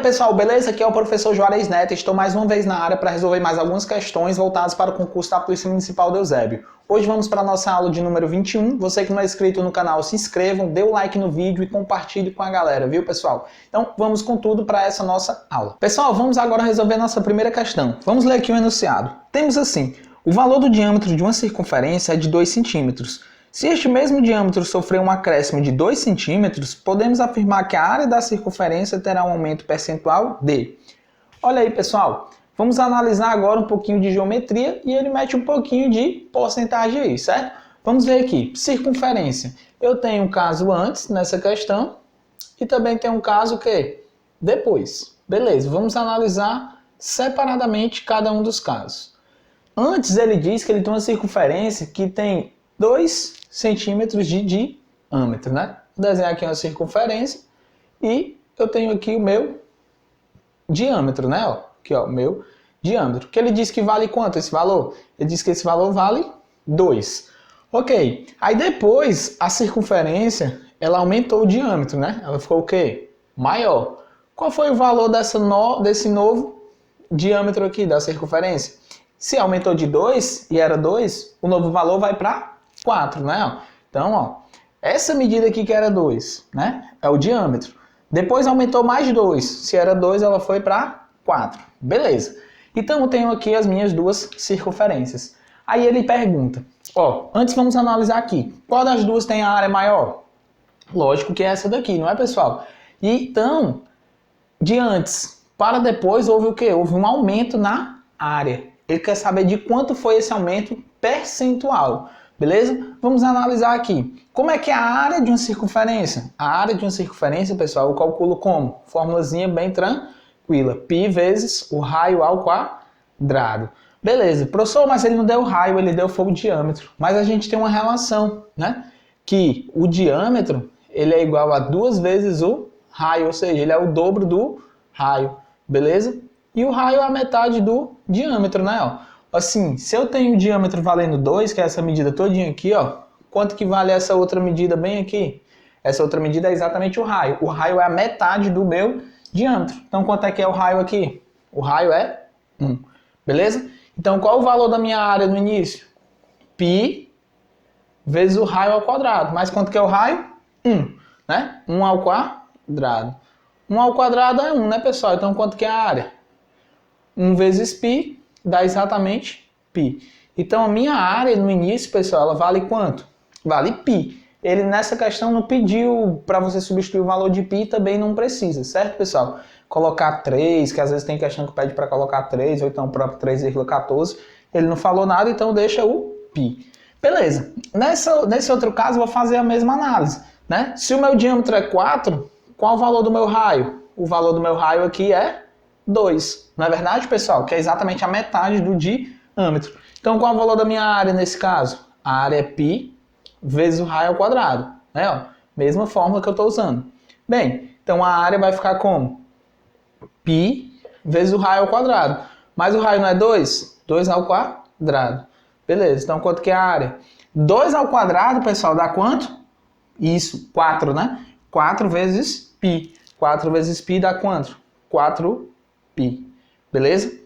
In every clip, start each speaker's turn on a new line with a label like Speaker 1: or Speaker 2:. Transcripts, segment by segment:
Speaker 1: pessoal, beleza? Aqui é o professor Juarez Neto, estou mais uma vez na área para resolver mais algumas questões voltadas para o concurso da Polícia Municipal de Eusébio. Hoje vamos para a nossa aula de número 21. Você que não é inscrito no canal, se inscrevam, dê o like no vídeo e compartilhe com a galera, viu pessoal? Então vamos com tudo para essa nossa aula. Pessoal, vamos agora resolver a nossa primeira questão. Vamos ler aqui o enunciado. Temos assim: o valor do diâmetro de uma circunferência é de 2 centímetros. Se este mesmo diâmetro sofrer um acréscimo de 2 centímetros, podemos afirmar que a área da circunferência terá um aumento percentual de... Olha aí, pessoal, vamos analisar agora um pouquinho de geometria e ele mete um pouquinho de porcentagem aí, certo? Vamos ver aqui, circunferência. Eu tenho um caso antes nessa questão e também tenho um caso que depois. Beleza, vamos analisar separadamente cada um dos casos. Antes ele diz que ele tem uma circunferência que tem 2 centímetros de diâmetro, né? Vou desenhar aqui uma circunferência e eu tenho aqui o meu diâmetro, né? Ó, aqui, ó, o meu diâmetro. Que ele diz que vale quanto esse valor? Ele diz que esse valor vale 2. Ok. Aí depois a circunferência, ela aumentou o diâmetro, né? Ela ficou o quê? Maior. Qual foi o valor desse novo diâmetro aqui da circunferência? Se aumentou de 2 e era 2, o novo valor vai para 4, né? Então, ó, essa medida aqui que era 2, né? É o diâmetro. Depois aumentou mais 2. Se era 2, ela foi para 4. Beleza. Então, eu tenho aqui as minhas duas circunferências. Aí ele pergunta, ó, antes vamos analisar aqui. Qual das duas tem a área maior? Lógico que é essa daqui, não é, pessoal? E então, de antes para depois, houve o quê? Houve um aumento na área. Ele quer saber de quanto foi esse aumento percentual. Beleza? Vamos analisar aqui. Como é que é a área de uma circunferência? A área de uma circunferência, pessoal, eu calculo como? Formulazinha bem tranquila. Π vezes o raio ao quadrado. Beleza. Professor, mas ele não deu raio, ele deu foi o diâmetro. Mas a gente tem uma relação, né? Que o diâmetro, ele é igual a 2 vezes o raio, ou seja, ele é o dobro do raio. Beleza? E o raio é a metade do diâmetro, né? Ó. Assim, se eu tenho o diâmetro valendo 2, que é essa medida todinha aqui, ó, quanto que vale essa outra medida bem aqui? Essa outra medida é exatamente o raio. O raio é a metade do meu diâmetro. Então, quanto é que é o raio aqui? O raio é 1. Beleza? Então, qual o valor da minha área no início? Π vezes o raio ao quadrado. Mas quanto que é o raio? 1. Né? 1 ao quadrado. 1 ao quadrado é 1, né, pessoal? Então, quanto que é a área? 1 vezes π dá exatamente π. Então, a minha área no início, pessoal, ela vale quanto? Vale π. Ele nessa questão não pediu para você substituir o valor de π, também não precisa, certo, pessoal? Colocar 3, que às vezes tem questão que pede para colocar 3, ou então o próprio 3,14. Ele não falou nada, então deixa o π. Beleza. Nesse outro caso, eu vou fazer a mesma análise, né? Se o meu diâmetro é 4, qual o valor do meu raio? O valor do meu raio aqui é 2. Não é verdade, pessoal? Que é exatamente a metade do diâmetro. Então, qual é o valor da minha área nesse caso? A área é π vezes o raio ao quadrado. Né? Ó, mesma fórmula que eu estou usando. Bem, então a área vai ficar como? Π vezes o raio ao quadrado. Mas o raio não é 2? 2 ao quadrado. Beleza, então quanto que é a área? 2 ao quadrado, pessoal, dá quanto? Isso, 4, né? 4 vezes π. 4 vezes π dá quanto? 4π. Beleza?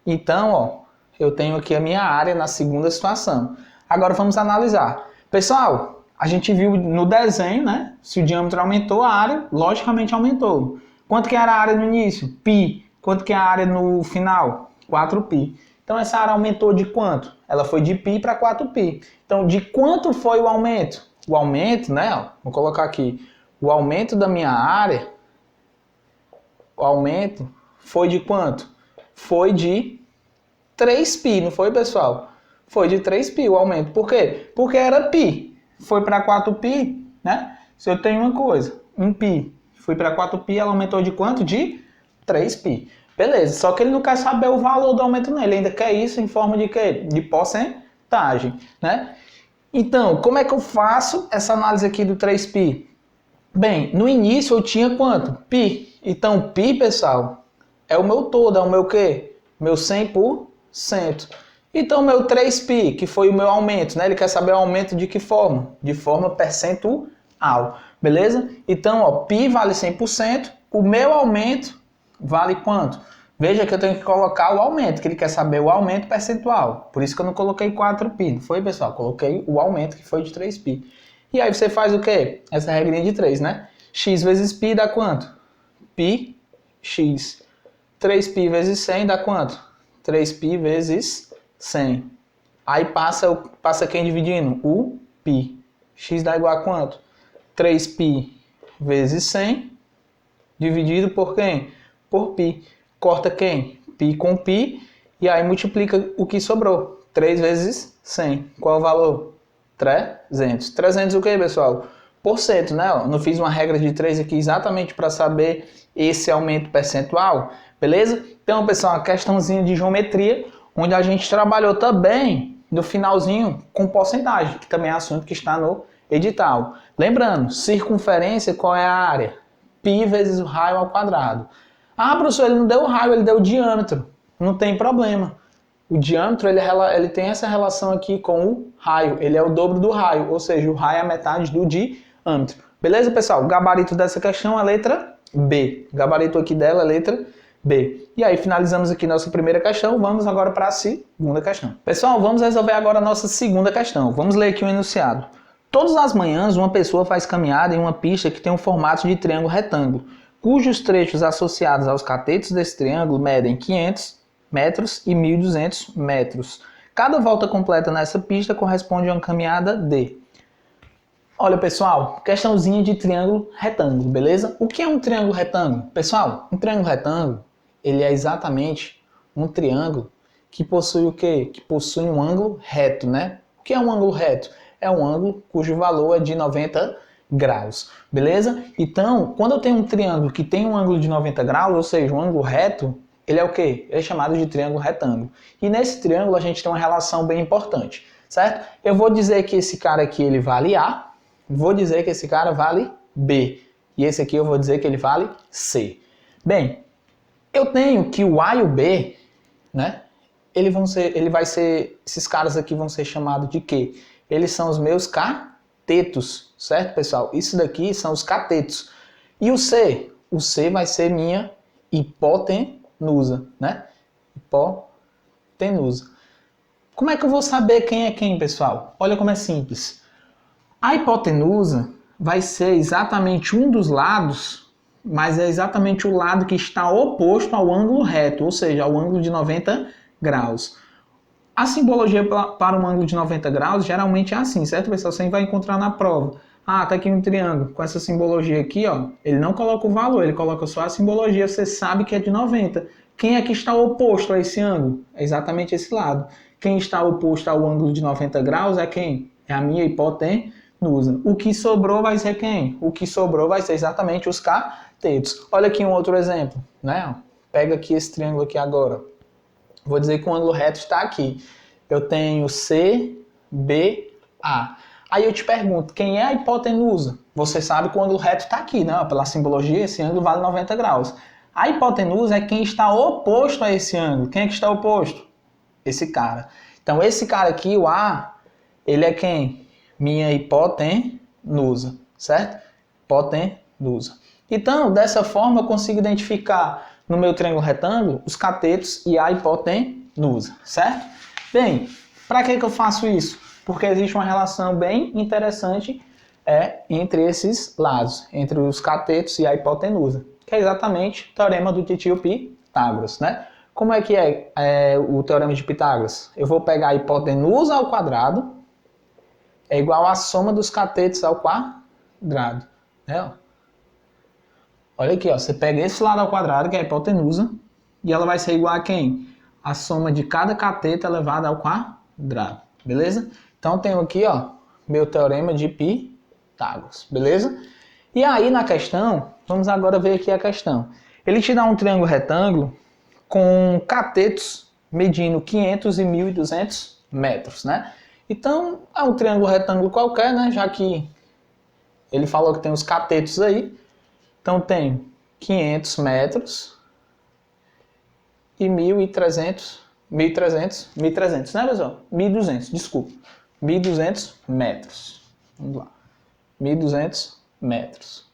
Speaker 1: Então, ó, eu tenho aqui a minha área na segunda situação. Agora vamos analisar. Pessoal, a gente viu no desenho, né? Se o diâmetro aumentou, a área logicamente aumentou. Quanto que era a área no início? Π. Quanto que é a área no final? 4π. Então essa área aumentou de quanto? Ela foi de π para 4π. Então de quanto foi o aumento? O aumento, né? Ó, vou colocar aqui. O aumento da minha área, o aumento foi de quanto? Foi de 3π, não foi, pessoal? Foi de 3π o aumento. Por quê? Porque era π. Foi para 4π, né? Se eu tenho uma coisa, 1π, fui para 4π, ela aumentou de quanto? De 3π. Beleza, só que ele não quer saber o valor do aumento nele, ele ainda quer isso em forma de quê? De porcentagem, né? Então, como é que eu faço essa análise aqui do 3π? Bem, no início eu tinha quanto? Π. Então, π, pessoal, é o meu todo, é o meu quê? Meu 100%. Então, meu 3π, que foi o meu aumento, né? Ele quer saber o aumento de que forma? De forma percentual, beleza? Então, ó, π vale 100%, o meu aumento vale quanto? Veja que eu tenho que colocar o aumento, que ele quer saber o aumento percentual. Por isso que eu não coloquei 4π, não foi, pessoal? Coloquei o aumento, que foi de 3π. E aí você faz o quê? Essa regrinha de 3, né? X vezes π dá quanto? Π, x. 3π vezes 100 dá quanto? 3π vezes 100. Aí passa quem dividindo? O π. X dá igual a quanto? 3π vezes 100 dividido por quem? Por π. Corta quem? Π com π. E aí multiplica o que sobrou. 3 vezes 100. Qual é o valor? 300. 300 o que, pessoal? Por cento, né? Eu não fiz uma regra de 3 aqui exatamente para saber esse aumento percentual. Beleza? Então, pessoal, uma questãozinha de geometria, onde a gente trabalhou também no finalzinho com porcentagem, que também é assunto que está no edital. Lembrando, circunferência, qual é a área? Π vezes o raio ao quadrado. Ah, professor, ele não deu o raio, ele deu o diâmetro. Não tem problema. O diâmetro, ele tem essa relação aqui com o raio. Ele é o dobro do raio, ou seja, o raio é a metade do diâmetro. Beleza, pessoal? O gabarito dessa questão é a letra B. O gabarito aqui dela é a letra B. E aí, finalizamos aqui nossa primeira questão. Vamos agora para a segunda questão. Pessoal, vamos resolver agora a nossa segunda questão. Vamos ler aqui o enunciado. Todas as manhãs, uma pessoa faz caminhada em uma pista que tem um formato de triângulo retângulo, cujos trechos associados aos catetos desse triângulo medem 500 metros e 1.200 metros. Cada volta completa nessa pista corresponde a uma caminhada de... Olha, pessoal, questãozinha de triângulo retângulo, beleza? O que é um triângulo retângulo? Pessoal, um triângulo retângulo, ele é exatamente um triângulo que possui o quê? Que possui um ângulo reto, né? O que é um ângulo reto? É um ângulo cujo valor é de 90 graus, beleza? Então, quando eu tenho um triângulo que tem um ângulo de 90 graus, ou seja, um ângulo reto, ele é o quê? Ele é chamado de triângulo retângulo. E nesse triângulo a gente tem uma relação bem importante, certo? Eu vou dizer que esse cara aqui ele vale A, vou dizer que esse cara vale B, e esse aqui eu vou dizer que ele vale C. Bem, eu tenho que o A e o B, né? Esses caras aqui vão ser chamados de quê? Eles são os meus catetos, certo, pessoal? Isso daqui são os catetos. E o C? O C vai ser minha hipotenusa, né? Hipotenusa. Como é que eu vou saber quem é quem, pessoal? Olha como é simples. A hipotenusa vai ser exatamente um dos lados, mas é exatamente o lado que está oposto ao ângulo reto, ou seja, ao ângulo de 90 graus. A simbologia para um ângulo de 90 graus geralmente é assim, certo, pessoal? Você vai encontrar na prova. Ah, tá aqui um triângulo com essa simbologia aqui, ó. Ele não coloca o valor, ele coloca só a simbologia, você sabe que é de 90. Quem é que está oposto a esse ângulo? É exatamente esse lado. Quem está oposto ao ângulo de 90 graus é quem? É a minha hipotenusa. O que sobrou vai ser quem? O que sobrou vai ser exatamente os catetos. Olha aqui um outro exemplo, né? Pega aqui esse triângulo aqui agora. Vou dizer que o ângulo reto está aqui. Eu tenho C, B, A. Aí eu te pergunto, quem é a hipotenusa? Você sabe que o ângulo reto está aqui, né? Pela simbologia, esse ângulo vale 90 graus. A hipotenusa é quem está oposto a esse ângulo. Quem é que está oposto? Esse cara. Então, esse cara aqui, o A, ele é quem? Minha hipotenusa, certo? Hipotenusa. Então, dessa forma, eu consigo identificar no meu triângulo retângulo os catetos e a hipotenusa, certo? Bem, para que eu faço isso? Porque existe uma relação bem interessante entre esses lados, entre os catetos e a hipotenusa, que é exatamente o teorema do titio Pitágoras, né? Como é que é o teorema de Pitágoras? Eu vou pegar a hipotenusa ao quadrado é igual à soma dos catetos ao quadrado, né? Olha aqui, ó, você pega esse lado ao quadrado, que é a hipotenusa, e ela vai ser igual a quem? A soma de cada cateto elevado ao quadrado, beleza? Então, tenho aqui, ó, meu teorema de Pitágoras, beleza? E aí, na questão, vamos agora ver aqui a questão. Ele te dá um triângulo retângulo com catetos medindo 500 e 1.200 metros, né? Então, é um triângulo retângulo qualquer, né? Já que ele falou que tem os catetos aí. Então, tenho 500 metros e 1.300, né, pessoal? 1.200, desculpa. 1.200 metros. Vamos lá. 1.200 metros.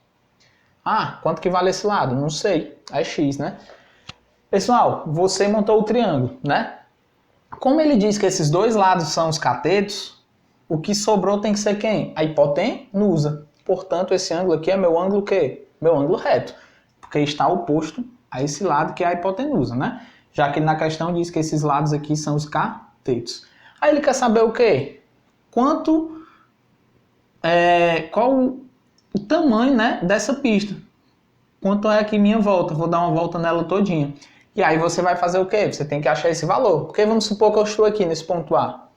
Speaker 1: Ah, quanto que vale esse lado? Não sei. É X, né? Pessoal, você montou o triângulo, né? Como ele diz que esses dois lados são os catetos, o que sobrou tem que ser quem? A hipotenusa. Portanto, esse ângulo aqui é meu ângulo o quê? Meu ângulo reto, porque está oposto a esse lado que é a hipotenusa, né? Já que na questão diz que esses lados aqui são os catetos. Aí ele quer saber o quê? Qual o tamanho, né, dessa pista? Quanto é aqui minha volta? Vou dar uma volta nela todinha. E aí você vai fazer o quê? Você tem que achar esse valor. Porque vamos supor que eu estou aqui nesse ponto A.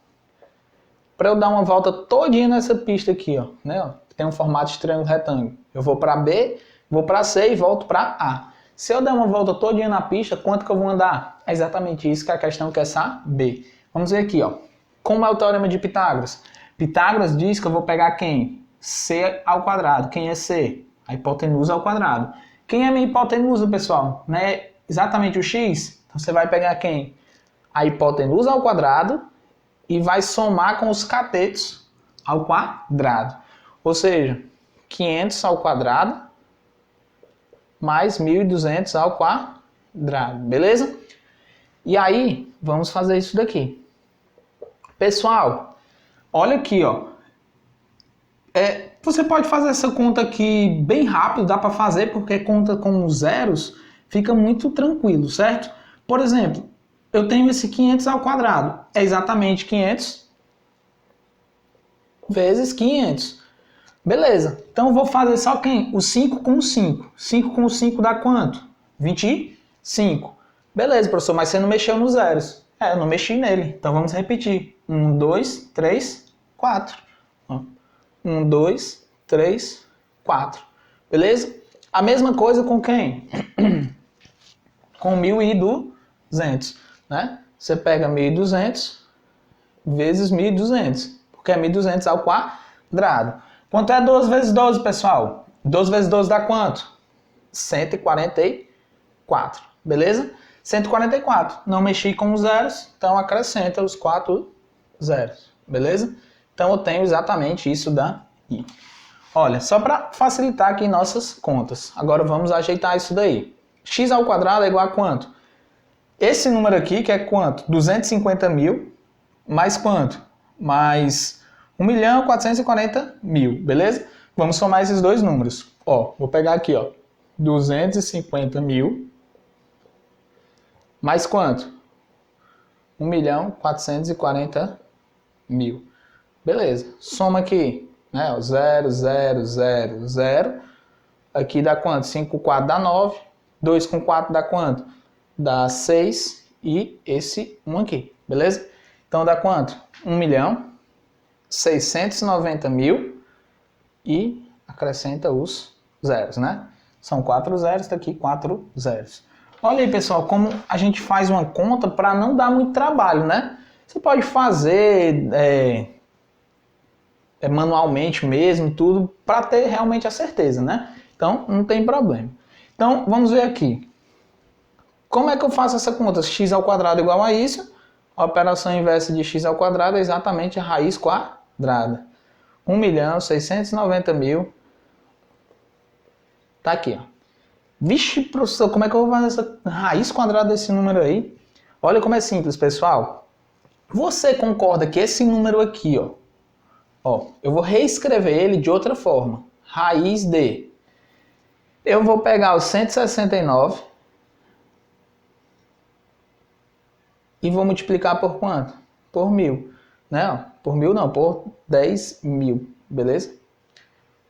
Speaker 1: Para eu dar uma volta todinha nessa pista aqui, ó, né, que tem um formato de triângulo retângulo. Eu vou para B, vou para C e volto para A. Se eu der uma volta todinha na pista, quanto que eu vou andar? É exatamente isso que a questão quer saber. Vamos ver aqui, ó. Como é o teorema de Pitágoras? Pitágoras diz que eu vou pegar quem? C ao quadrado. Quem é C? A hipotenusa ao quadrado. Quem é minha hipotenusa, pessoal? Não é exatamente o x? Então você vai pegar quem? A hipotenusa ao quadrado e vai somar com os catetos ao quadrado. Ou seja, 500 ao quadrado mais 1.200 ao quadrado. Beleza? E aí, vamos fazer isso daqui. Pessoal, olha aqui, ó. Você pode fazer essa conta aqui bem rápido, dá para fazer, porque conta com os zeros fica muito tranquilo, certo? Por exemplo, eu tenho esse 500 ao quadrado, é exatamente 500 vezes 500. Beleza, então eu vou fazer só quem? O 5 com o 5. 5 com o 5 dá quanto? 25. Beleza, professor, mas você não mexeu nos zeros. Eu não mexi nele, então vamos repetir. 1, 2, 3, 4. 1, 2, 3, 4. Beleza? A mesma coisa com quem? Com 1.200, né? Você pega 1.200 vezes 1.200, porque é 1.200 ao quadrado. Quanto é 12 vezes 12, pessoal? 12 vezes 12 dá quanto? 144, beleza? 144. Não mexi com os zeros, então acrescenta os 4 zeros, beleza? Então eu tenho exatamente isso daí. Olha, só para facilitar aqui nossas contas. Agora vamos ajeitar isso daí. X ao quadrado é igual a quanto? Esse número aqui, que é quanto? 250 mil, mais quanto? Mais 1.440.000, beleza? Vamos somar esses dois números. Ó, vou pegar aqui, ó, 250 mil, mais quanto? 1.440.000. Beleza, soma aqui, né? 0, 0, 0, 0. Aqui dá quanto? 5 com 4 dá 9. 2 com 4 dá quanto? Dá 6. E esse 1 aqui, beleza? Então dá quanto? 1.690.000 e acrescenta os zeros, né? São 4 zeros, tá aqui 4 zeros. Olha aí, pessoal, como a gente faz uma conta para não dar muito trabalho, né? Você pode fazer manualmente mesmo, tudo, para ter realmente a certeza, né? Então, não tem problema. Então, vamos ver aqui. Como é que eu faço essa conta? X ao quadrado igual a isso. A operação inversa de x ao quadrado é exatamente a raiz quadrada. 1.690.000. Tá aqui, ó. Vixe, professor, como é que eu vou fazer essa raiz quadrada desse número aí? Olha como é simples, pessoal. Você concorda que esse número aqui, ó, eu vou reescrever ele de outra forma. Raiz de... Eu vou pegar o 169 e vou multiplicar por quanto? Por 1.000. Né? Por 1.000 não, por 10.000. Beleza?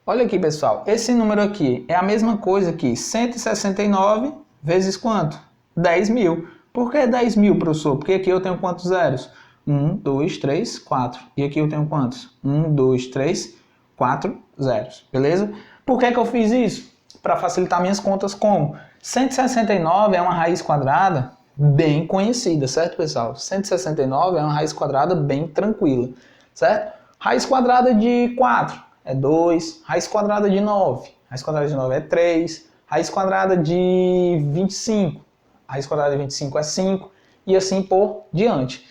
Speaker 1: Olha aqui, pessoal. Esse número aqui é a mesma coisa que 169 vezes quanto? 10.000. Por que 10.000, professor? Porque aqui eu tenho quantos zeros? 1, 2, 3, 4. E aqui eu tenho quantos? 1, 2, 3, 4 zeros. Beleza? Por que eu fiz isso? Para facilitar minhas contas como? 169 é uma raiz quadrada bem conhecida, certo, pessoal? 169 é uma raiz quadrada bem tranquila, certo? Raiz quadrada de 4 é 2, raiz quadrada de 9. Raiz quadrada de 9 é 3, raiz quadrada de 25. Raiz quadrada de 25 é 5 e assim por diante.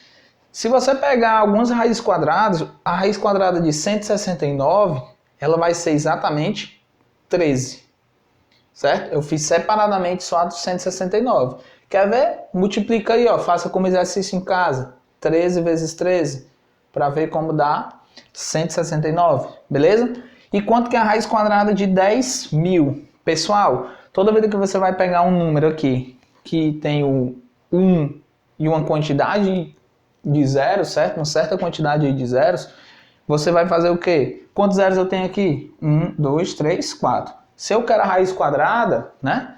Speaker 1: Se você pegar algumas raízes quadradas, a raiz quadrada de 169, ela vai ser exatamente 13. Certo? Eu fiz separadamente só a do 169. Quer ver? Multiplica aí, ó, faça como exercício em casa. 13 vezes 13, para ver como dá 169, beleza? E quanto que é a raiz quadrada de 10.000? Pessoal, toda vez que você vai pegar um número aqui, que tem o 1 e uma quantidade de zeros, certo? Uma certa quantidade de zeros, você vai fazer o quê? Quantos zeros eu tenho aqui? 1, 2, 3, 4. Se eu quero a raiz quadrada, né?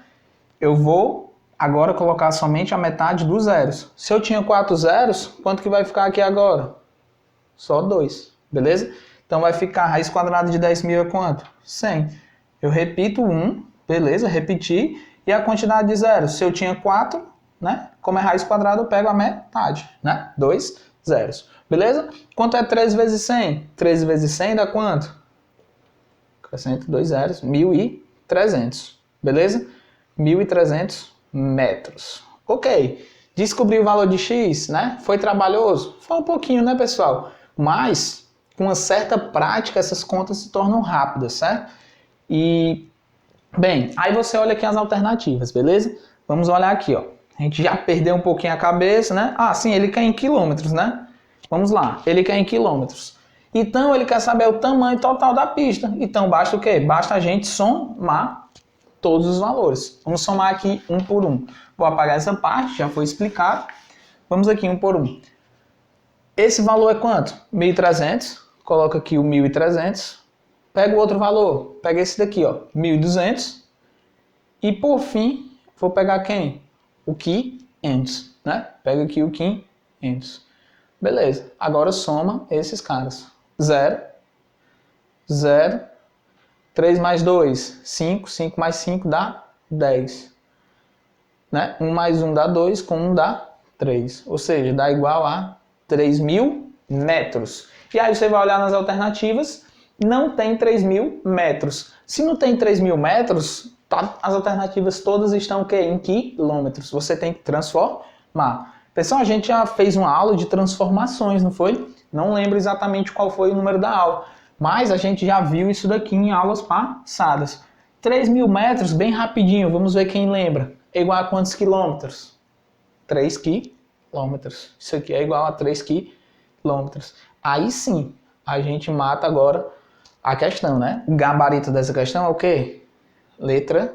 Speaker 1: Eu vou agora colocar somente a metade dos zeros. Se eu tinha 4 zeros, quanto que vai ficar aqui agora? Só 2, beleza? Então vai ficar a raiz quadrada de 10.000 é quanto? 100. Eu repito 1, beleza? Repeti. E a quantidade de zeros? Se eu tinha 4, né? Como é raiz quadrada, eu pego a metade, né? 2 zeros. Beleza? Quanto é 13 vezes 100? 13 vezes 100 dá quanto? Acrescento 2 zeros. 1.300. Beleza? 1.300 metros. Ok. Descobri o valor de x, né? Foi trabalhoso? Foi um pouquinho, né, pessoal? Mas, com uma certa prática, essas contas se tornam rápidas, certo? E, bem, aí você olha aqui as alternativas, beleza? Vamos olhar aqui, ó. A gente já perdeu um pouquinho a cabeça, né? Ah, sim, ele quer em quilômetros, né? Vamos lá, ele quer em quilômetros. Então, ele quer saber o tamanho total da pista. Então, basta o quê? Basta a gente somar todos os valores. Vamos somar aqui um por um. Vou apagar essa parte, já foi explicado. Vamos aqui um por um. Esse valor é quanto? 1.300. Coloca aqui o 1.300. Pega o outro valor. Pega esse daqui, ó, 1.200. E por fim, vou pegar quem? O 500, né? Pega aqui o 500. Beleza. Agora soma esses caras. 0, 0, 3 mais 2, 5. 5 mais 5 dá 10. Né? 1 mais 1 dá 2, com 1 dá 3. Ou seja, dá igual a 3.000 metros. E aí você vai olhar nas alternativas, não tem 3.000 metros. Se não tem 3.000 metros, tá, as alternativas todas estão o quê? Em quilômetros. Você tem que transformar. Pessoal, a gente já fez uma aula de transformações, não foi? Não lembro exatamente qual foi o número da aula, mas a gente já viu isso daqui em aulas passadas. 3.000 metros, bem rapidinho, vamos ver quem lembra. É igual a quantos quilômetros? 3 quilômetros. Isso aqui é igual a 3 quilômetros. Aí sim, a gente mata agora a questão, né? O gabarito dessa questão é o quê? Letra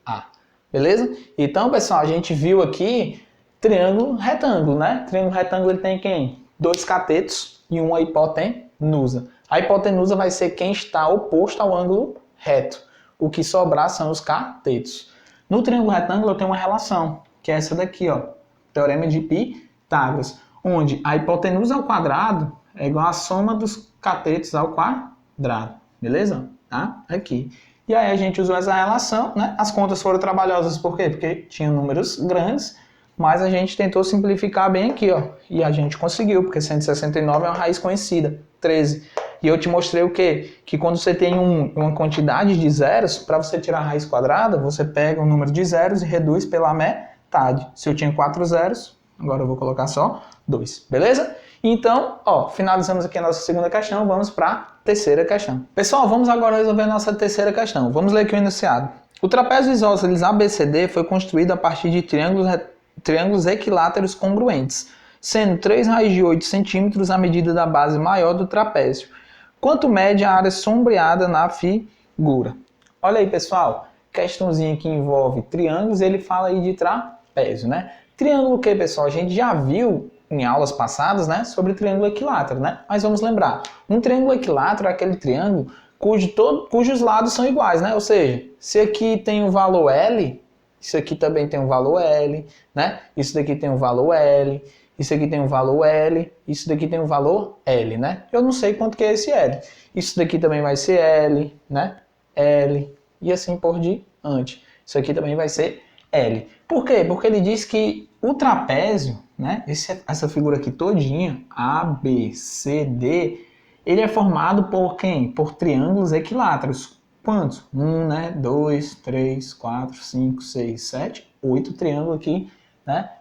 Speaker 1: A. Beleza? Então, pessoal, a gente viu aqui triângulo retângulo, né? Triângulo retângulo ele tem quem? 2 catetos e uma hipotenusa. A hipotenusa vai ser quem está oposto ao ângulo reto. O que sobrar são os catetos. No triângulo retângulo eu tenho uma relação, que é essa daqui, ó, Teorema de Pitágoras, onde a hipotenusa ao quadrado é igual à soma dos catetos ao quadrado, beleza? Tá? Aqui. E aí a gente usou essa relação, né? As contas foram trabalhosas, por quê? Porque tinha números grandes, mas a gente tentou simplificar bem aqui, ó, e a gente conseguiu, porque 169 é uma raiz conhecida, 13. E eu te mostrei o quê? Que quando você tem uma quantidade de zeros, para você tirar a raiz quadrada, você pega o número de zeros e reduz pela metade. Se eu tinha 4 zeros, agora eu vou colocar só 2, beleza? Então, ó, finalizamos aqui a nossa segunda questão, vamos para a terceira questão. Pessoal, vamos agora resolver a nossa terceira questão. Vamos ler aqui o enunciado. O trapézio isósceles ABCD foi construído a partir de triângulos equiláteros congruentes, sendo 3 raiz de 8 centímetros a medida da base maior do trapézio. Quanto mede a área sombreada na figura? Olha aí, pessoal, questãozinha que envolve triângulos, ele fala aí de trapézio, né? Triângulo o que, pessoal? A gente já viu em aulas passadas, né, sobre triângulo equilátero, né? Mas vamos lembrar, um triângulo equilátero é aquele triângulo cujos lados são iguais, né? Ou seja, se aqui tem o valor L, isso aqui também tem um valor L, né? Isso daqui tem um valor L, isso aqui tem um valor L, isso daqui tem um valor L, né? Eu não sei quanto que é esse L. Isso daqui também vai ser L, né? L, e assim por diante. Isso aqui também vai ser L. Por quê? Porque ele diz que o trapézio, né? Essa figura aqui todinha, A, B, C, D, ele é formado por quem? Por triângulos equiláteros. Quantos? 1, né? 2, 3, 4, 5, 6, 7, 8 triângulos aqui, né?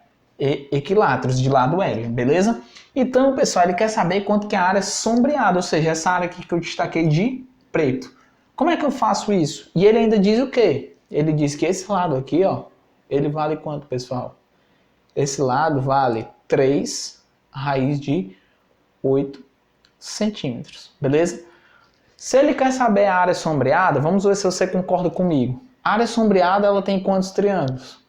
Speaker 1: Equiláteros de lado L, beleza? Então, pessoal, ele quer saber quanto que é a área sombreada, ou seja, essa área aqui que eu destaquei de preto. Como é que eu faço isso? E ele ainda diz o quê? Ele diz que esse lado aqui, ó, ele vale quanto, pessoal? esse lado vale 3 raiz de 8 centímetros, beleza? Se ele quer saber a área sombreada, vamos ver se você concorda comigo. A área sombreada, ela tem quantos triângulos?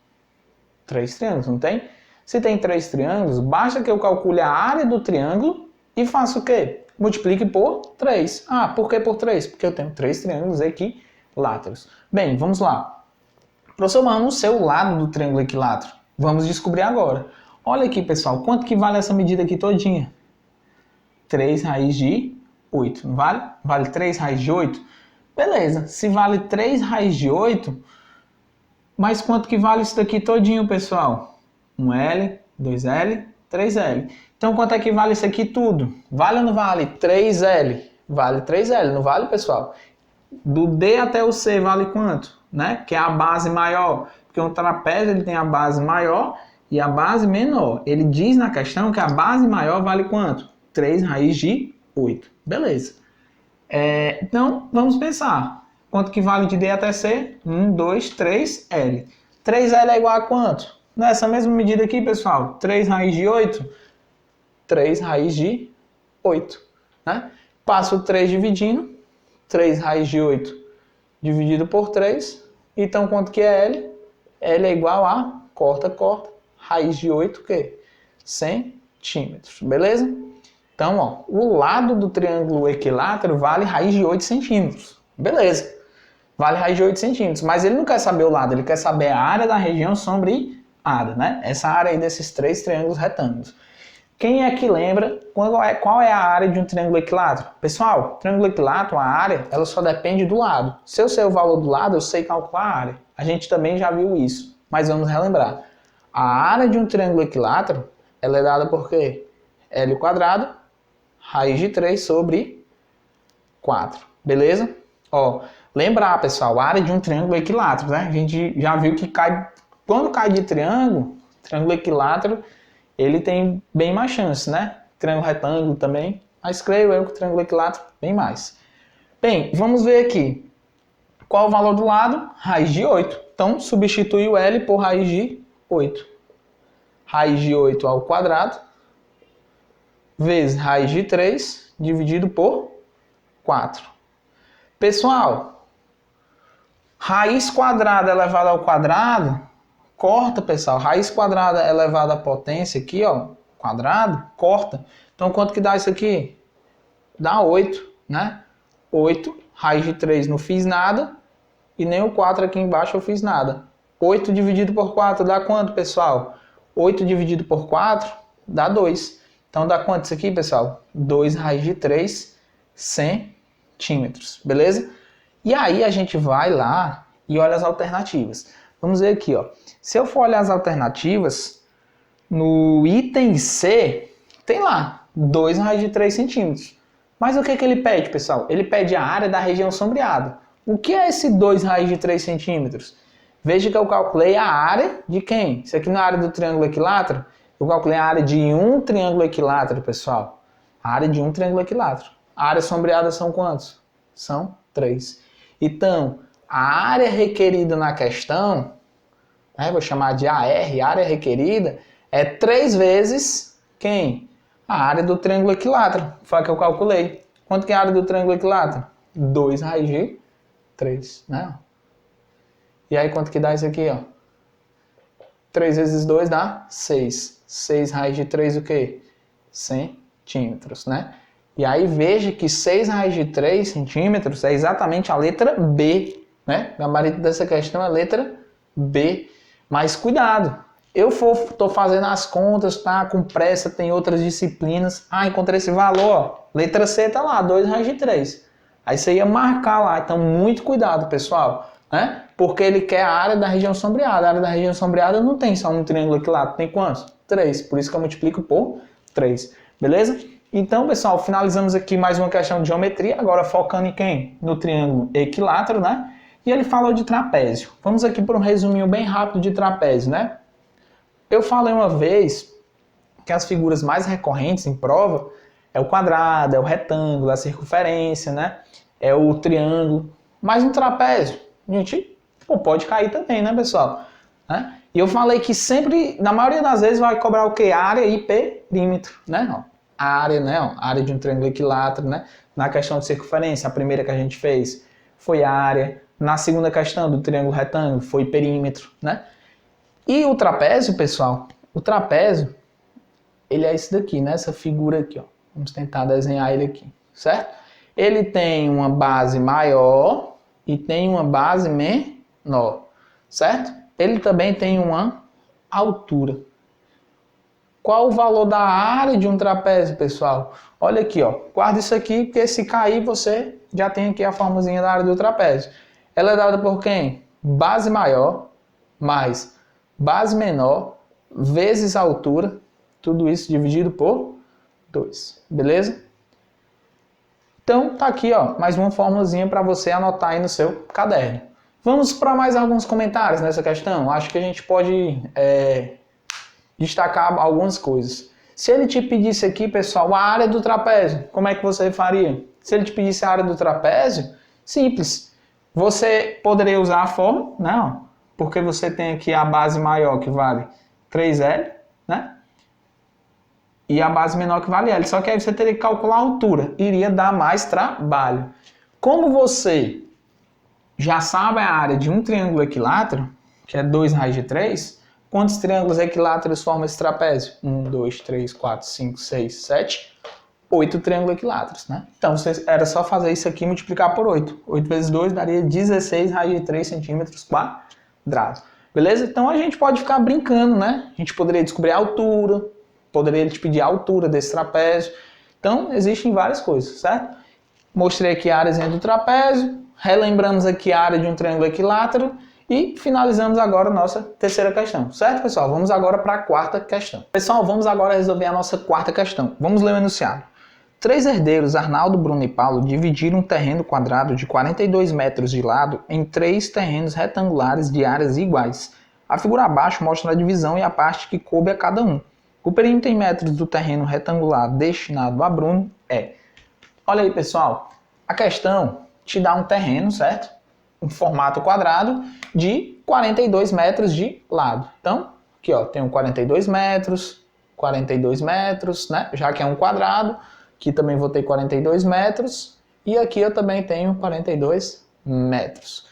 Speaker 1: 3 triângulos, não tem? Se tem 3 triângulos, basta que eu calcule a área do triângulo e faça o quê? Multiplique por 3. Ah, por que por 3? Porque eu tenho 3 triângulos equiláteros. Bem, vamos lá. Professor, mas não sei o lado do triângulo equilátero. Vamos descobrir agora. Olha aqui, pessoal, quanto que vale essa medida aqui todinha? 3 raiz de 8, não vale? Vale 3 raiz de 8? Beleza, se vale 3 raiz de 8, mas quanto que vale isso daqui todinho, pessoal? 1L, 2L, 3L. Então, quanto é que vale isso aqui tudo? Vale ou não vale? 3L. Vale 3L, não vale, pessoal? Do D até o C vale quanto? Né? Que é a base maior. Porque um trapézio ele tem a base maior e a base menor. Ele diz na questão que a base maior vale quanto? 3 raiz de 8. Beleza. Então, vamos pensar. Quanto que vale de D até C? 1, 2, 3, L. 3L é igual a quanto? Nessa mesma medida aqui, pessoal, 3 raiz de 8, 3 raiz de 8. Né? Passo o 3 dividindo, 3 raiz de 8 dividido por 3. Então, quanto que é L? L é igual a, corta, raiz de 8, o quê? Centímetros. Beleza? Então, ó, o lado do triângulo equilátero vale raiz de 8 centímetros. Beleza. Vale raiz de 8 centímetros. Mas ele não quer saber o lado, ele quer saber a área da região sombreada, né? Essa área aí desses 3 triângulos retângulos. Quem é que lembra qual é a área de um triângulo equilátero? Pessoal, triângulo equilátero, a área, ela só depende do lado. Se eu sei o valor do lado, eu sei calcular a área. A gente também já viu isso, mas vamos relembrar. A área de um triângulo equilátero, ela é dada por quê? L quadrado, raiz de 3 sobre 4. Beleza? Ó, lembrar, pessoal, a área de um triângulo equilátero, né? A gente já viu que quando cai de triângulo equilátero, ele tem bem mais chance, né? Triângulo retângulo também, mas creio eu que o triângulo equilátero bem mais. Bem, vamos ver aqui. Qual o valor do lado? Raiz de 8. Então, substitui o L por raiz de 8. Raiz de 8 ao quadrado vezes raiz de 3 dividido por 4. Pessoal, raiz quadrada elevada ao quadrado, corta, pessoal. Raiz quadrada elevada à potência aqui, ó, quadrado, corta. Então, quanto que dá isso aqui? Dá 8, né? 8, raiz de 3 não fiz nada, e nem o 4 aqui embaixo eu fiz nada. 8 dividido por 4 dá quanto, pessoal? 8 dividido por 4 dá 2. Então, dá quanto isso aqui, pessoal? 2 raiz de 3 centímetros, beleza? E aí a gente vai lá e olha as alternativas. Vamos ver aqui, ó. Se eu for olhar as alternativas, no item C, tem lá 2 raiz de 3 centímetros. Mas o que que ele pede, pessoal? Ele pede a área da região sombreada. O que é esse 2 raiz de 3 centímetros? Veja que eu calculei a área de quem? Isso aqui na área do triângulo equilátero. Eu calculei a área de um triângulo equilátero, pessoal. A área de um triângulo equilátero. A área sombreada são quantos? São 3. Então, a área requerida na questão, vou chamar de AR, área requerida, é 3 vezes quem? A área do triângulo equilátero. Foi a que eu calculei. Quanto que é a área do triângulo equilátero? 2 raiz de 3, né? E aí, quanto que dá isso aqui, ó? 3 vezes 2 dá 6. 6 raiz de 3 o quê? Centímetros, né? E aí veja que 6 raiz de 3 centímetros é exatamente a letra B, né? O gabarito dessa questão é a letra B. Mas cuidado, estou fazendo as contas, tá? Com pressa, tem outras disciplinas. Ah, encontrei esse valor, ó. Letra C tá lá, 2 raiz de 3. Aí você ia marcar lá, então muito cuidado, pessoal, né? Porque ele quer a área da região sombreada. A área da região sombreada não tem só um triângulo equilátero, tem quantos? 3, por isso que eu multiplico por 3, beleza? Então, pessoal, finalizamos aqui mais uma questão de geometria, agora focando em quem? No triângulo equilátero, né? E ele falou de trapézio. Vamos aqui para um resuminho bem rápido de trapézio, né? Eu falei uma vez que as figuras mais recorrentes em prova é o quadrado, é o retângulo, a circunferência, né? É o triângulo. Mas um trapézio, a gente pode cair também, né, pessoal? Né? E eu falei que sempre, na maioria das vezes, vai cobrar o quê? Área e perímetro, né? Ó, a área, né? Ó, a área de um triângulo equilátero, né? Na questão de circunferência, a primeira que a gente fez foi a área. Na segunda questão do triângulo retângulo foi perímetro, né? E o trapézio, pessoal, o trapézio, ele é esse daqui, né? Essa figura aqui, ó. Vamos tentar desenhar ele aqui, certo? Ele tem uma base maior e tem uma base menor, certo? Ele também tem uma altura. Qual o valor da área de um trapézio, pessoal? Olha aqui, ó. Guarda isso aqui, porque se cair, você já tem aqui a formazinha da área do trapézio. Ela é dada por quem? Base maior mais base menor vezes a altura. Tudo isso dividido por 2. Beleza? Então, tá aqui, ó, mais uma formulazinha para você anotar aí no seu caderno. Vamos para mais alguns comentários nessa questão. Acho que a gente pode destacar algumas coisas. Se ele te pedisse aqui, pessoal, a área do trapézio, como é que você faria? Se ele te pedisse a área do trapézio, simples. Você poderia usar a fórmula, não, porque você tem aqui a base maior que vale 3L, né? E a base menor que vale L. Só que aí você teria que calcular a altura. Iria dar mais trabalho. Como você já sabe a área de um triângulo equilátero, que é 2 raiz de 3, quantos triângulos equiláteros formam esse trapézio? 1, 2, 3, 4, 5, 6, 7, 8 triângulos equiláteros, né? Então era só fazer isso aqui e multiplicar por 8. 8 vezes 2 daria 16 raiz de 3 centímetros quadrados. Beleza? Então a gente pode ficar brincando, né? A gente poderia descobrir a altura, poderia te pedir a altura desse trapézio. Então, existem várias coisas, certo? Mostrei aqui a área do trapézio, relembramos aqui a área de um triângulo equilátero e finalizamos agora a nossa terceira questão, certo, pessoal? Vamos agora para a quarta questão. Pessoal, vamos agora resolver a nossa quarta questão. Vamos ler o enunciado. 3 herdeiros, Arnaldo, Bruno e Paulo, dividiram um terreno quadrado de 42 metros de lado em 3 terrenos retangulares de áreas iguais. A figura abaixo mostra a divisão e a parte que coube a cada um. O perímetro em metros do terreno retangular destinado a Bruno é... Olha aí, pessoal, a questão te dá um terreno, certo? Um formato quadrado de 42 metros de lado. Então, aqui ó, tem um 42 metros, né? Já que é um quadrado, aqui também vou ter 42 metros e aqui eu também tenho 42 metros.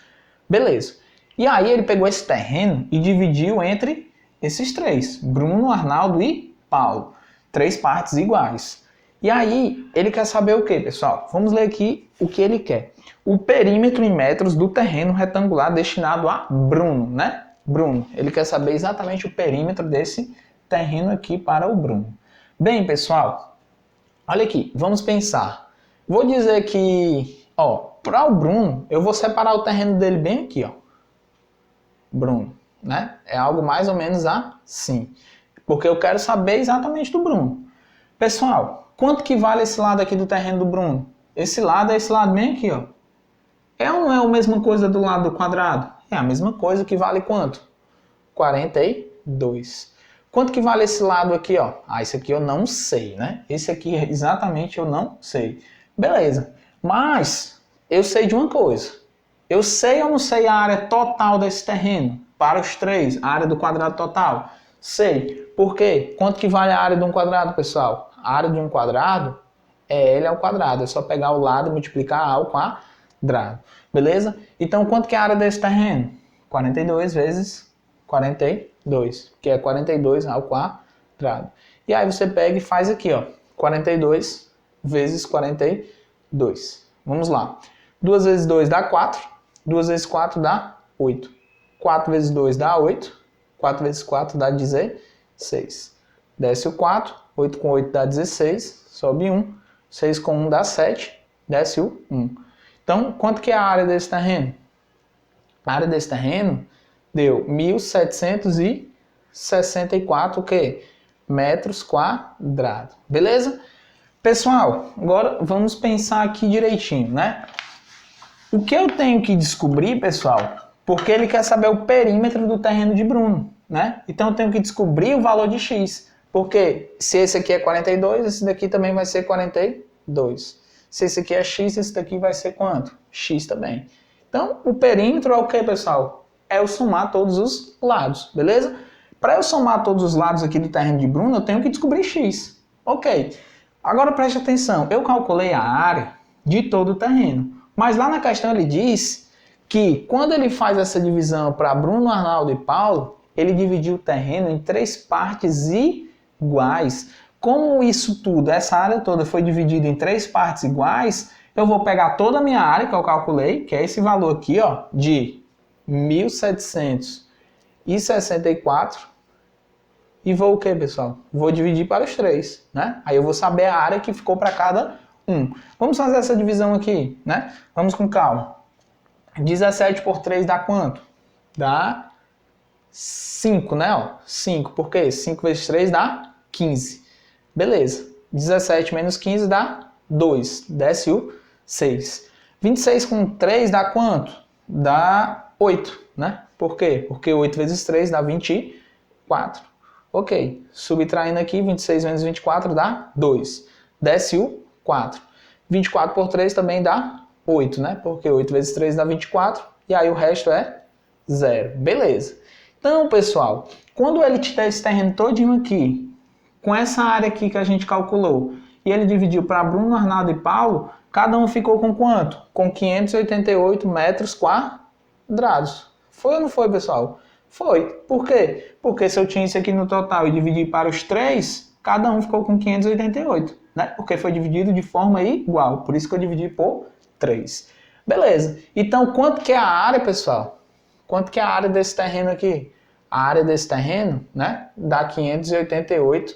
Speaker 1: Beleza. E aí ele pegou esse terreno e dividiu entre esses 3, Bruno, Arnaldo e Paulo. 3 partes iguais. E aí, ele quer saber o que, pessoal? Vamos ler aqui o que ele quer. O perímetro em metros do terreno retangular destinado a Bruno, né? Bruno. Ele quer saber exatamente o perímetro desse terreno aqui para o Bruno. Bem, pessoal, olha aqui, vamos pensar. Vou dizer que, ó, para o Bruno, eu vou separar o terreno dele bem aqui, ó. Bruno, né? É algo mais ou menos assim. Porque eu quero saber exatamente do Bruno. Pessoal, quanto que vale esse lado aqui do terreno do Bruno? Esse lado é esse lado bem aqui, ó. É ou não é a mesma coisa do lado do quadrado? É a mesma coisa, que vale quanto? 42. Quanto que vale esse lado aqui, ó? Ah, esse aqui eu não sei, né? Esse aqui exatamente eu não sei. Beleza. Mas eu sei de uma coisa. Eu sei ou não sei a área total desse terreno? Para os 3, a área do quadrado total? Sei. Por quê? Quanto que vale a área de um quadrado, pessoal? A área de um quadrado é L ao quadrado. É só pegar o lado e multiplicar ao quadrado. Beleza? Então, quanto que é a área desse terreno? 42 vezes 42, que é 42 ao quadrado. E aí você pega e faz aqui, ó. 42 vezes 42. Vamos lá. 2 vezes 2 dá 4. 2 vezes 4 dá 8. 4 vezes 2 dá 8. 4 vezes 4 dá 16. Desce o 4. 8 com 8 dá 16. Sobe 1. 6 com 1 dá 7. Desce o 1. Então, quanto que é a área desse terreno? A área desse terreno deu 1.764 o quê? Metros quadrados. Beleza? Pessoal, agora vamos pensar aqui direitinho, né? O que eu tenho que descobrir, pessoal, porque ele quer saber o perímetro do terreno de Bruno, né? Então eu tenho que descobrir o valor de x. Porque se esse aqui é 42, esse daqui também vai ser 42. Se esse aqui é x, esse daqui vai ser quanto? X também. Então, o perímetro é o que, pessoal? é eu somar todos os lados, beleza? Para eu somar todos os lados aqui do terreno de Bruno, eu tenho que descobrir x. Ok. Agora preste atenção, eu calculei a área de todo o terreno, mas lá na questão ele diz que quando ele faz essa divisão para Bruno, Arnaldo e Paulo, ele dividiu o terreno em 3 partes iguais. Como isso tudo, essa área toda foi dividida em 3 partes iguais, eu vou pegar toda a minha área que eu calculei, que é esse valor aqui, ó, de 1.764, e vou o que, pessoal? Vou dividir para os 3, né? Aí eu vou saber a área que ficou para cada um. Vamos fazer essa divisão aqui, né? Vamos com calma. 17 por 3 dá quanto? Dá 5, né? Ó, 5, por quê? 5 vezes 3 dá 15. Beleza. 17 menos 15 dá 2. Desce o 6. 26 com 3 dá quanto? Dá 8, né? Por quê? Porque 8 vezes 3 dá 24. Ok. Subtraindo aqui, 26 menos 24 dá 2. Desce o 4. 24 por 3 também dá 8, né? Porque 8 vezes 3 dá 24. E aí o resto é 0. Beleza. Então, pessoal, quando ele te der esse terreno todinho aqui, com essa área aqui que a gente calculou, e ele dividiu para Bruno, Arnaldo e Paulo, cada um ficou com quanto? Com 588 metros quadrados. Foi ou não foi, pessoal? Foi. Por quê? Porque se eu tinha isso aqui no total e dividir para os 3, cada um ficou com 588, né? Porque foi dividido de forma igual. Por isso que eu dividi por 3. Beleza. Então, quanto que é a área, pessoal? Quanto que é a área desse terreno aqui? A área desse terreno, né? Dá 588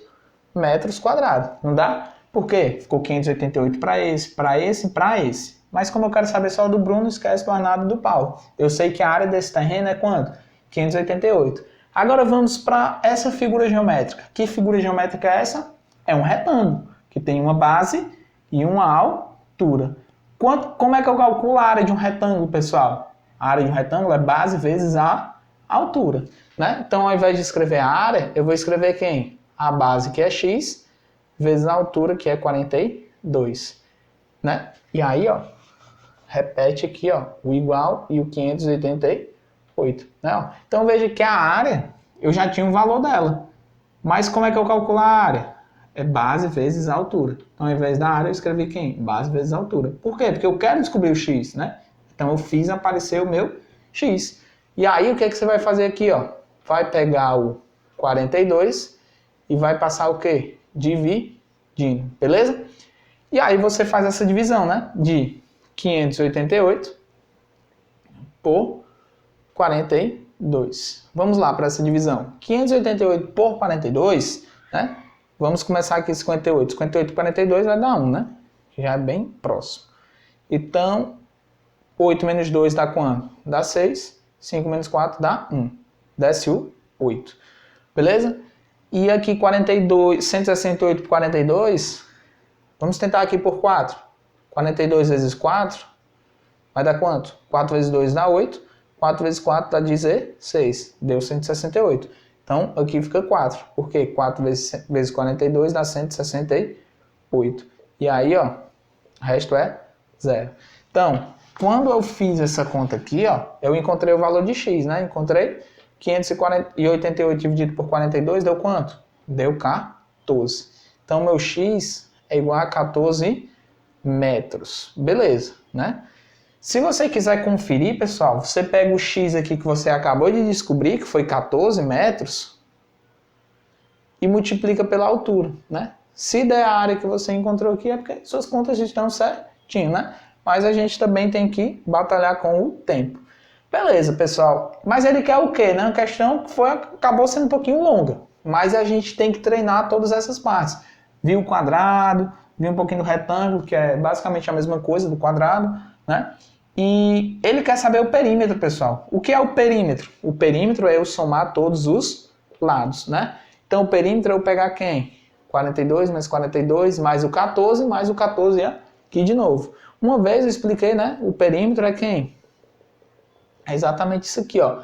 Speaker 1: metros quadrados. Não dá? Por quê? Ficou 588 para esse, para esse e para esse. Mas como eu quero saber só do Bruno, esquece do Arnaldo e do Paulo. Eu sei que a área desse terreno é quanto? 588. Agora vamos para essa figura geométrica. Que figura geométrica é essa? É um retângulo, que tem uma base e uma altura. Como é que eu calculo a área de um retângulo, pessoal? A área de um retângulo é base vezes a altura, né? Então, ao invés de escrever a área, eu vou escrever quem? A base, que é x, vezes a altura, que é 42, né? E aí, ó, repete aqui, ó, o igual e o 588, né? Ó. Então, veja que a área, eu já tinha o valor dela. Mas como é que eu calculo a área? É base vezes a altura. Então, ao invés da área, eu escrevi quem? Base vezes a altura. Por quê? Porque eu quero descobrir o x, né? Então, eu fiz aparecer o meu x. E aí, o que é que você vai fazer aqui, ó? Vai pegar o 42 e vai passar o quê? Dividindo, beleza? E aí, você faz essa divisão, né? De 588 por 42. Vamos lá para essa divisão. 588 por 42, né? Vamos começar aqui 58. 58 por 42 vai dar 1, né? Já é bem próximo. Então, 8 menos 2 dá quanto? Dá 6. 5 menos 4 dá 1. Desce o 8. Beleza? E aqui 42, 168 por 42, vamos tentar aqui por 4. 42 vezes 4 vai dar quanto? 4 vezes 2 dá 8. 4 vezes 4 dá 16. Deu 168. Então, aqui fica 4. Porque 4 vezes 42 dá 168. E aí, ó, o resto é 0. Então, quando eu fiz essa conta aqui, ó, eu encontrei o valor de x, né? Encontrei 588 dividido por 42 deu quanto? Deu 14. Então, meu x é igual a 14 metros. Beleza, né? Se você quiser conferir, pessoal, você pega o x aqui que você acabou de descobrir, que foi 14 metros, e multiplica pela altura, né? Se der a área que você encontrou aqui, é porque suas contas estão certinho, né? Mas a gente também tem que batalhar com o tempo. Beleza, pessoal. Mas ele quer o quê, né? Uma questão que acabou sendo um pouquinho longa. Mas a gente tem que treinar todas essas partes. Viu o quadrado, viu um pouquinho do retângulo, que é basicamente a mesma coisa do quadrado, né? E ele quer saber o perímetro, pessoal. O que é o perímetro? O perímetro é eu somar todos os lados, né? Então, o perímetro é eu pegar quem? 42 mais 42 mais o 14 aqui de novo. Uma vez eu expliquei, né? O perímetro é quem? É exatamente isso aqui, ó.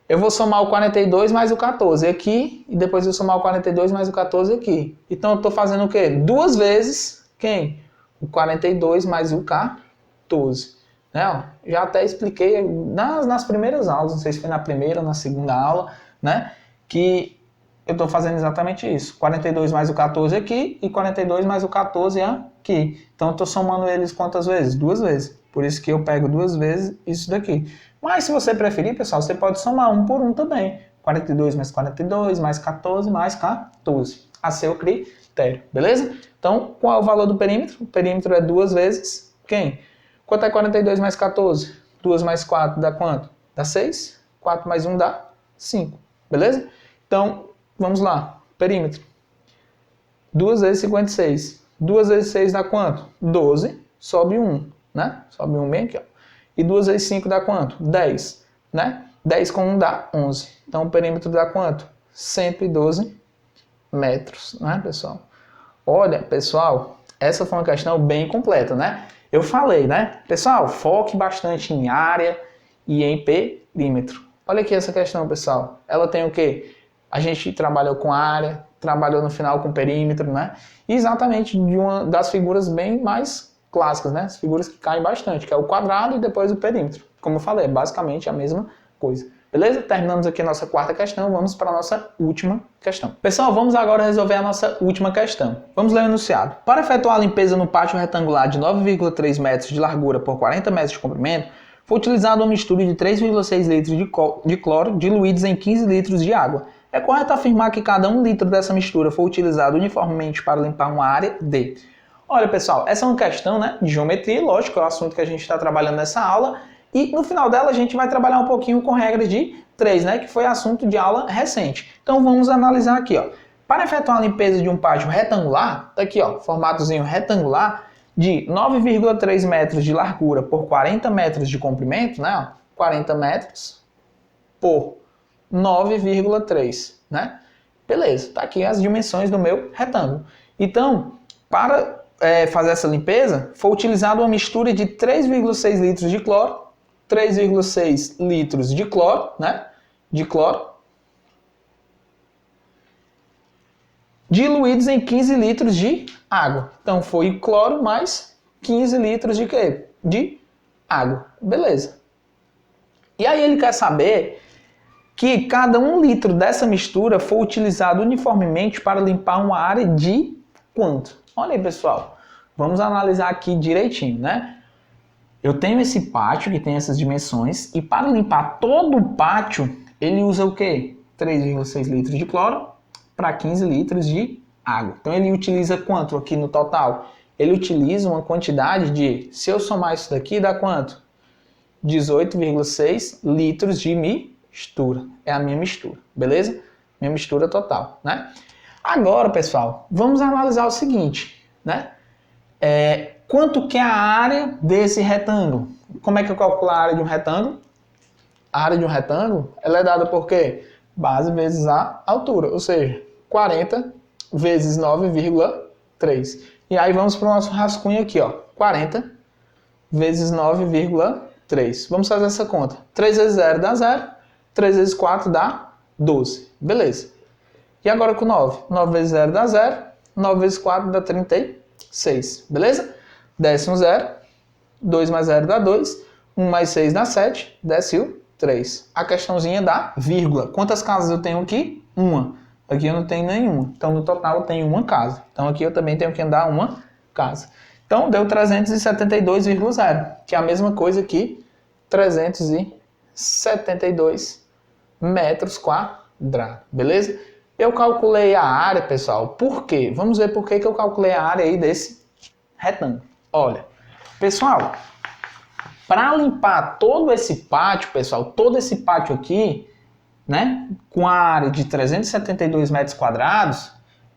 Speaker 1: Eu vou somar o 42 mais o 14 aqui, e depois eu vou somar o 42 mais o 14 aqui. Então, eu estou fazendo o quê? 2 vezes quem? O 42 mais o 14. né? Ó, já até expliquei nas primeiras aulas, não sei se foi na primeira ou na segunda aula, né? Que eu estou fazendo exatamente isso. 42 mais o 14 aqui e 42 mais o 14 aqui. Então eu estou somando eles quantas vezes? 2 vezes. Por isso que eu pego 2 vezes isso daqui. Mas se você preferir, pessoal, você pode somar um por um também. 42 mais 42 mais 14 mais 14. A seu critério, beleza? Então, qual é o valor do perímetro? O perímetro é 2 vezes quem? Quanto é 42 mais 14? 2 mais 4 dá quanto? Dá 6. 4 mais 1 dá 5. Beleza? Então, vamos lá. Perímetro. 2 vezes 56. 2 vezes 6 dá quanto? 12. Sobe 1, né? Sobe 1 bem aqui, ó. E 2 vezes 5 dá quanto? 10, né? 10 com 1 dá 11. Então, o perímetro dá quanto? 112 metros, né, pessoal? Olha, pessoal, essa foi uma questão bem completa, né? Eu falei, né? Pessoal, foque bastante em área e em perímetro. Olha aqui essa questão, pessoal. Ela tem o quê? A gente trabalhou com área, trabalhou no final com perímetro, né? E exatamente de uma das figuras bem mais clássicas, né? As figuras que caem bastante, que é o quadrado e depois o perímetro. Como eu falei, é basicamente a mesma coisa. Beleza? Terminamos aqui a nossa quarta questão, vamos para a nossa última questão. Pessoal, vamos agora resolver a nossa última questão. Vamos ler o enunciado. Para efetuar a limpeza no pátio retangular de 9,3 metros de largura por 40 metros de comprimento, foi utilizada uma mistura de 3,6 litros de cloro diluídos em 15 litros de água. É correto afirmar que cada 1 litro dessa mistura foi utilizado uniformemente para limpar uma área de... Olha, pessoal, essa é uma questão, né, de geometria, lógico, é o assunto que a gente está trabalhando nessa aula. E no final dela a gente vai trabalhar um pouquinho com regras de 3, né, que foi assunto de aula recente. Então vamos analisar aqui, ó. Para efetuar a limpeza de um pátio retangular, tá aqui, ó, formatozinho retangular, de 9,3 metros de largura por 40 metros de comprimento, né, ó, 40 metros por 9,3, né? Beleza, tá aqui as dimensões do meu retângulo. Então, para fazer essa limpeza, foi utilizada uma mistura de 3,6 litros de cloro, 3,6 litros de cloro, né? De cloro, diluídos em 15 litros de água. Então foi cloro mais 15 litros de quê? De água. Beleza. E aí ele quer saber que cada 1 litro dessa mistura foi utilizado uniformemente para limpar uma área de quanto? Olha aí, pessoal. Vamos analisar aqui direitinho, né? Eu tenho esse pátio que tem essas dimensões e para limpar todo o pátio, ele usa o quê? 3,6 litros de cloro para 15 litros de água. Então ele utiliza quanto aqui no total? Ele utiliza uma quantidade de, se eu somar isso daqui, dá quanto? 18,6 litros de mistura. É a minha mistura, beleza? Minha mistura total, né? Agora, pessoal, vamos analisar o seguinte, né? Quanto que é a área desse retângulo? Como é que eu calculo a área de um retângulo? A área de um retângulo, ela é dada por quê? Base vezes a altura, ou seja, 40 vezes 9,3. E aí vamos para o nosso rascunho aqui, ó. 40 vezes 9,3. Vamos fazer essa conta. 3 vezes 0 dá 0. 3 vezes 4 dá 12. Beleza. E agora com 9? 9 vezes 0 dá 0. 9 vezes 4 dá 36. Beleza? Desce um 0. 2 mais 0 dá 2. 1 mais 6 dá 7. Desce o 3. A questãozinha da vírgula. Quantas casas eu tenho aqui? Uma. Aqui eu não tenho nenhuma. Então, no total, eu tenho uma casa. Então, aqui eu também tenho que andar uma casa. Então, deu 372,0, que é a mesma coisa que 372 metros quadrados. Beleza? Eu calculei a área, pessoal. Por quê? Vamos ver por que eu calculei a área aí desse retângulo. Olha, pessoal, para limpar todo esse pátio, pessoal, todo esse pátio aqui, né, com a área de 372 metros quadrados,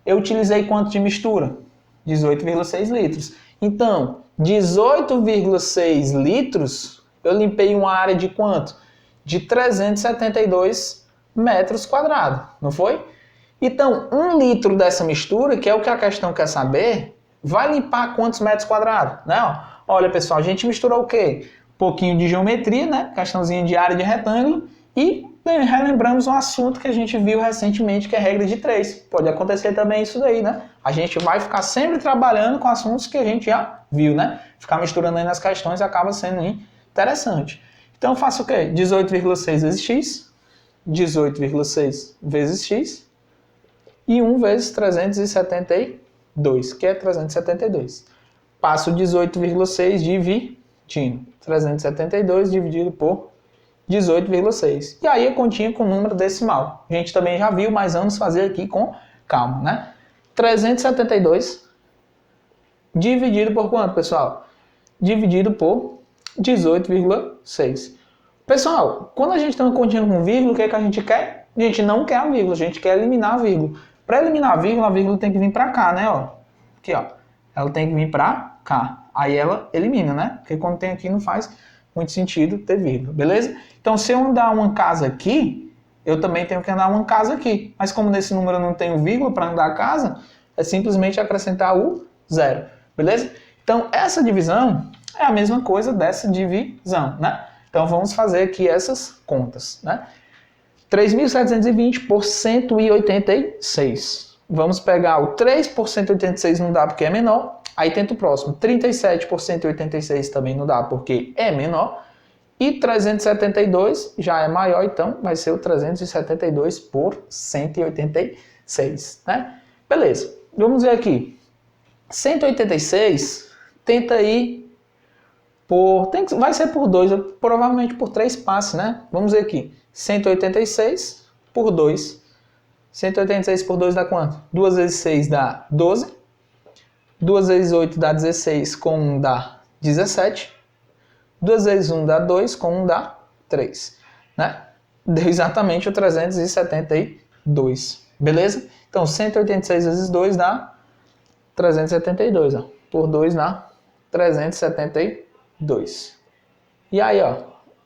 Speaker 1: eu utilizei quanto de mistura? 18,6 litros. Então, 18,6 litros, eu limpei uma área de quanto? De 372 metros quadrados, não foi? Então, 1 litro dessa mistura, que é o que a questão quer saber, vai limpar quantos metros quadrados? Né? Olha, pessoal, a gente misturou o quê? Um pouquinho de geometria, né? Questãozinha de área de retângulo e relembramos um assunto que a gente viu recentemente, que é a regra de 3. Pode acontecer também isso daí, né? A gente vai ficar sempre trabalhando com assuntos que a gente já viu, né? Ficar misturando aí nas questões acaba sendo Interessante. Então eu faço o quê? 18,6 vezes x, 18,6 vezes x, e 1 vezes 372, que é 372. Passo 18,6 dividindo. 372 dividido por 18,6. E aí a continha com número decimal. A gente também já viu, mas vamos fazer aqui com calma, né? 372 dividido por quanto, pessoal? Dividido por 18,6. Pessoal, quando a gente tem uma continha com vírgula, o que é que a gente quer? A gente não quer a vírgula, a gente quer eliminar a vírgula. Para eliminar a vírgula tem que vir para cá, né? Ó. Aqui, ó. Ela tem que vir para cá. Aí ela elimina, né? Porque quando tem aqui não faz muito sentido ter vírgula, beleza? Então, se eu andar uma casa aqui, eu também tenho que andar uma casa aqui. Mas como nesse número eu não tenho vírgula para andar a casa, é simplesmente acrescentar o zero, beleza? Então, essa divisão é a mesma coisa dessa divisão, né? Então, vamos fazer aqui essas contas, né? 3.720 por 186. Vamos pegar o 3 por 186 não dá porque é menor. Aí tenta o próximo. 37 por 186 também não dá porque é menor. E 372 já é maior, então vai ser o 372 por 186, né? Beleza. Vamos ver aqui. 186 tenta ir por... vai ser por 2, provavelmente por 3 passes, né? Vamos ver aqui. 186 por 2. 186 por 2 dá quanto? 2 vezes 6 dá 12. 2 vezes 8 dá 16, com 1 dá 17. 2 vezes 1 dá 2, com 1 dá 3. Né? Deu exatamente o 372. Beleza? Então, 186 vezes 2 dá 372. Ó. Por 2 dá 372. E aí, ó,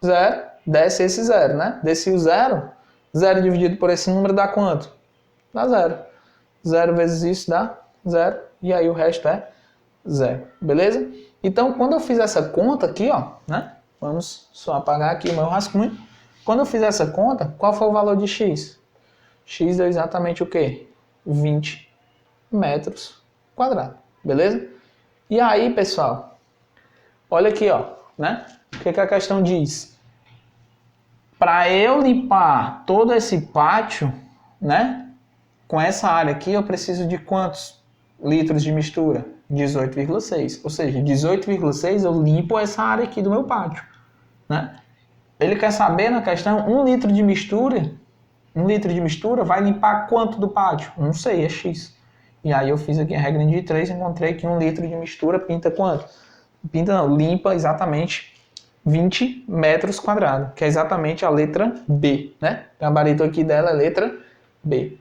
Speaker 1: 0, desce esse 0, né? Desce o 0. 0 dividido por esse número dá quanto? Dá 0. 0 vezes isso dá 0. E aí o resto é 0. Beleza? Então, quando eu fiz essa conta aqui, ó, né? Vamos só apagar aqui o meu rascunho. Quando eu fiz essa conta, qual foi o valor de x? X deu exatamente o quê? 20 metros quadrados. Beleza? E aí, pessoal, olha aqui, ó, né? O que a questão diz? Para eu limpar todo esse pátio, né? Com essa área aqui, eu preciso de quantos litros de mistura? 18,6. Ou seja, 18,6 eu limpo essa área aqui do meu pátio, né? Ele quer saber na questão 1 litro de mistura. 1 litro de mistura vai limpar quanto do pátio? Não sei, é X. E aí eu fiz aqui a regra de 3 e encontrei que 1 litro de mistura pinta quanto? Pinta não, limpa exatamente 20 metros quadrados, que é exatamente a letra B, né? O gabarito aqui dela é letra B.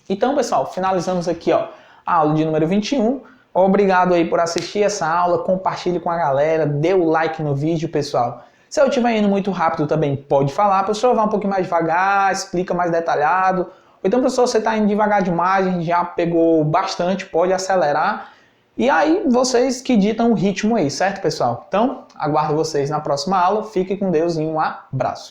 Speaker 1: Então, pessoal, finalizamos aqui, ó, a aula de número 21. Obrigado aí por assistir essa aula, compartilhe com a galera, dê o like no vídeo, pessoal. Se eu estiver indo muito rápido também pode falar, professor, vai um pouquinho mais devagar, explica mais detalhado. Ou então, professor, você está indo devagar demais, a gente já pegou bastante, pode acelerar. E aí, vocês que ditam o ritmo aí, certo, pessoal? Então, aguardo vocês na próxima aula. Fique com Deus e um abraço.